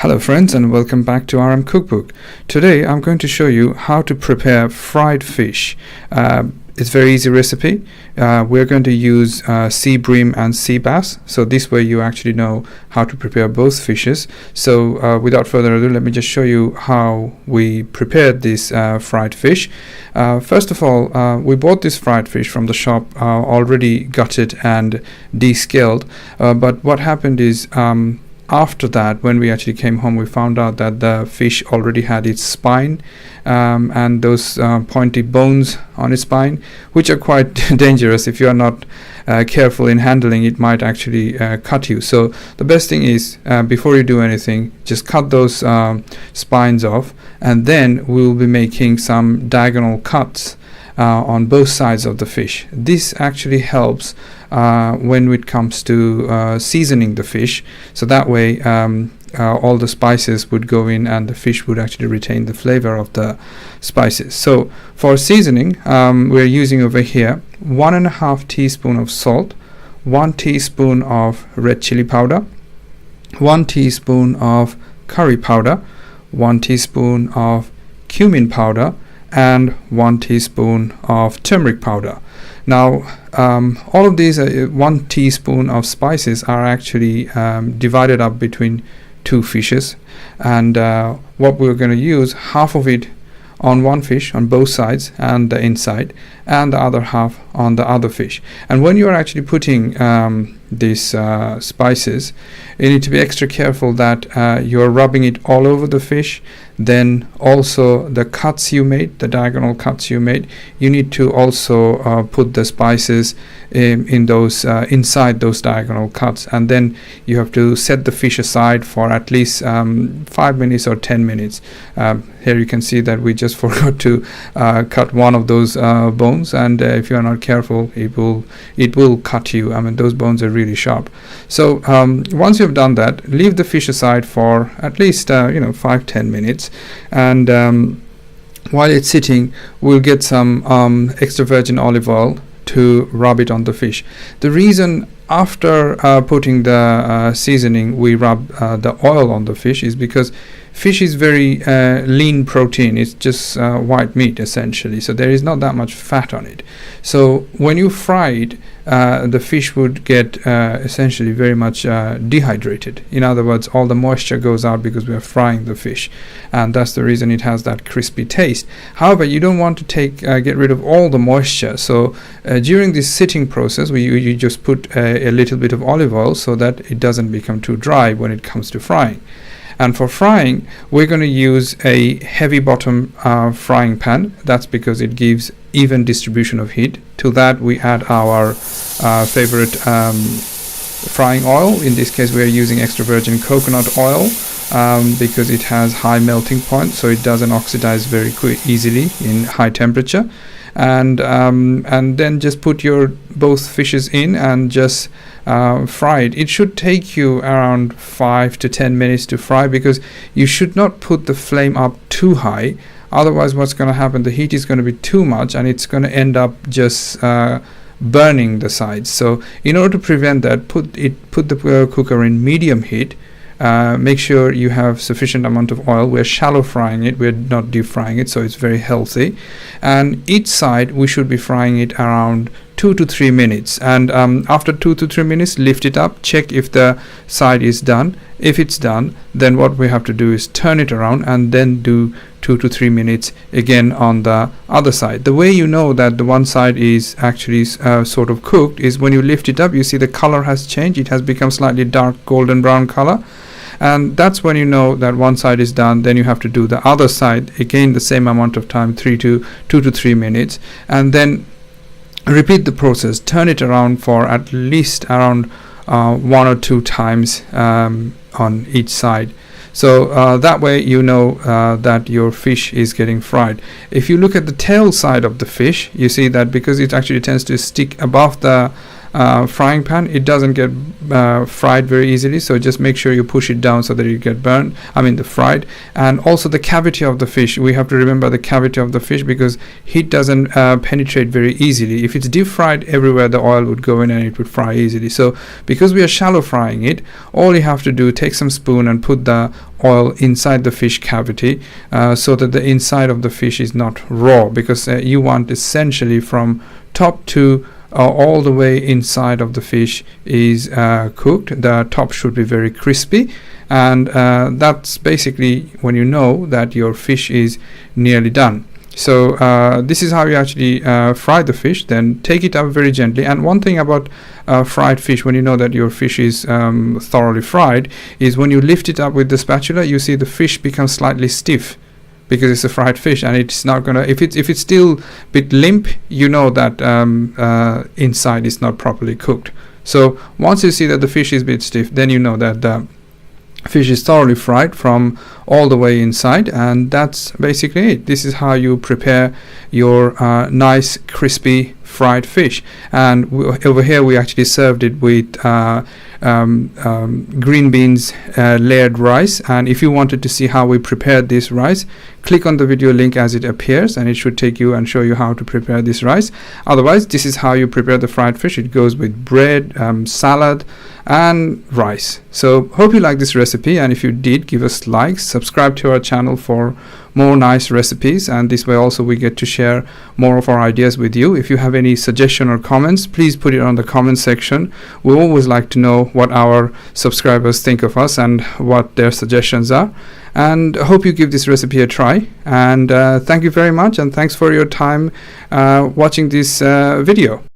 Hello friends, and welcome back to RM Cookbook. Today I'm going to show you how to prepare fried fish. It's a very easy recipe. We're going to use sea bream and sea bass, so this way you actually know how to prepare both fishes. So without further ado, let me just show you how we prepared this fried fish. First of all, we bought this fried fish from the shop already gutted and descaled, but what happened is after that, when we actually came home, we found out that the fish already had its spine and those pointy bones on its spine, which are quite dangerous. If you are not careful in handling, it might actually cut you. So the best thing is, before you do anything, just cut those spines off, and then we will be making some diagonal cuts on both sides of the fish. This actually helps when it comes to seasoning the fish, so that way all the spices would go in and the fish would actually retain the flavor of the spices. So for seasoning, we're using over here 1.5 teaspoon of salt, 1 teaspoon of red chili powder, 1 teaspoon of curry powder, 1 teaspoon of cumin powder, and 1 teaspoon of turmeric powder. Now all of these 1 teaspoon of spices are actually divided up between 2 fishes, and what we're going to use, half of it on one fish on both sides and the inside, and the other half on the other fish. And when you are actually putting these spices, you need to be extra careful that you're rubbing it all over the fish. Then also the cuts you made, the diagonal cuts you made, you need to also put the spices in those inside those diagonal cuts, and then you have to set the fish aside for at least 5 minutes or 10 minutes. Here you can see that we just forgot to cut one of those bones, and if you are not careful, it will cut you. I mean, those bones are really sharp. So once you've done that, leave the fish aside for at least 5-10 minutes, and while it's sitting, we'll get some extra virgin olive oil to rub it on the fish. The reason after putting the seasoning we rub the oil on the fish is because fish is very lean protein. It's just white meat essentially, so there is not that much fat on it. So when you fry it, the fish would get essentially very much dehydrated. In other words, all the moisture goes out because we are frying the fish, and that's the reason it has that crispy taste. However, you don't want to get rid of all the moisture, so during this sitting process you just put a little bit of olive oil so that it doesn't become too dry when it comes to frying. And for frying, we're going to use a heavy bottom frying pan. That's because it gives even distribution of heat. To that we add our favorite frying oil. In this case we are using extra virgin coconut oil because it has high melting point, so it doesn't oxidize very easily in high temperature. And then just put your both fishes in and just fry it. It should take you around 5 to 10 minutes to fry, because you should not put the flame up too high. Otherwise what's going to happen, the heat is going to be too much and it's going to end up just burning the sides. So in order to prevent that, put the cooker in medium heat. Make sure you have sufficient amount of oil. We're shallow frying it, we're not deep frying it, so it's very healthy. And each side we should be frying it around 2 to 3 minutes, and after 2 to 3 minutes, lift it up, check if the side is done. If it's done, then what we have to do is turn it around and then do 2 to 3 minutes again on the other side. The way you know that the one side is actually sort of cooked is when you lift it up, you see the color has changed. It has become slightly dark golden brown color, and that's when you know that one side is done. Then you have to do the other side again, the same amount of time, 2 to 3 minutes, and then repeat the process. Turn it around for at least around 1 or 2 times on each side. So that way you know that your fish is getting fried. If you look at the tail side of the fish, you see that because it actually tends to stick above the frying pan, it doesn't get fried very easily. So just make sure you push it down so that it get burned, the fried. And also the cavity of the fish, we have to remember the cavity of the fish, because heat doesn't penetrate very easily. If it's deep fried, everywhere the oil would go in and it would fry easily. So because we are shallow frying it, all you have to do, take some spoon and put the oil inside the fish cavity, so that the inside of the fish is not raw, because you want essentially from top to all the way inside of the fish is cooked. The top should be very crispy, and that's basically when you know that your fish is nearly done. So this is how you actually fry the fish. Then take it up very gently. And one thing about fried fish, when you know that your fish is thoroughly fried, is when you lift it up with the spatula, you see the fish becomes slightly stiff, because it's a fried fish, and it's not gonna, if it's still a bit limp, you know that inside is not properly cooked. So once you see that the fish is a bit stiff, then you know that the fish is thoroughly fried from all the way inside. And that's basically it. This is how you prepare your nice crispy fried fish. And over here we actually served it with green beans layered rice. And if you wanted to see how we prepared this rice, click on the video link as it appears, and it should take you and show you how to prepare this rice. Otherwise, this is how you prepare the fried fish. It goes with bread, salad and rice. So hope you like this recipe, and if you did, give us likes, subscribe to our channel for more nice recipes, and this way also we get to share more of our ideas with you. If you have any suggestion or comments, please put it on the comment section. We always like to know what our subscribers think of us and what their suggestions are. And I hope you give this recipe a try, and thank you very much, and thanks for your time watching this video.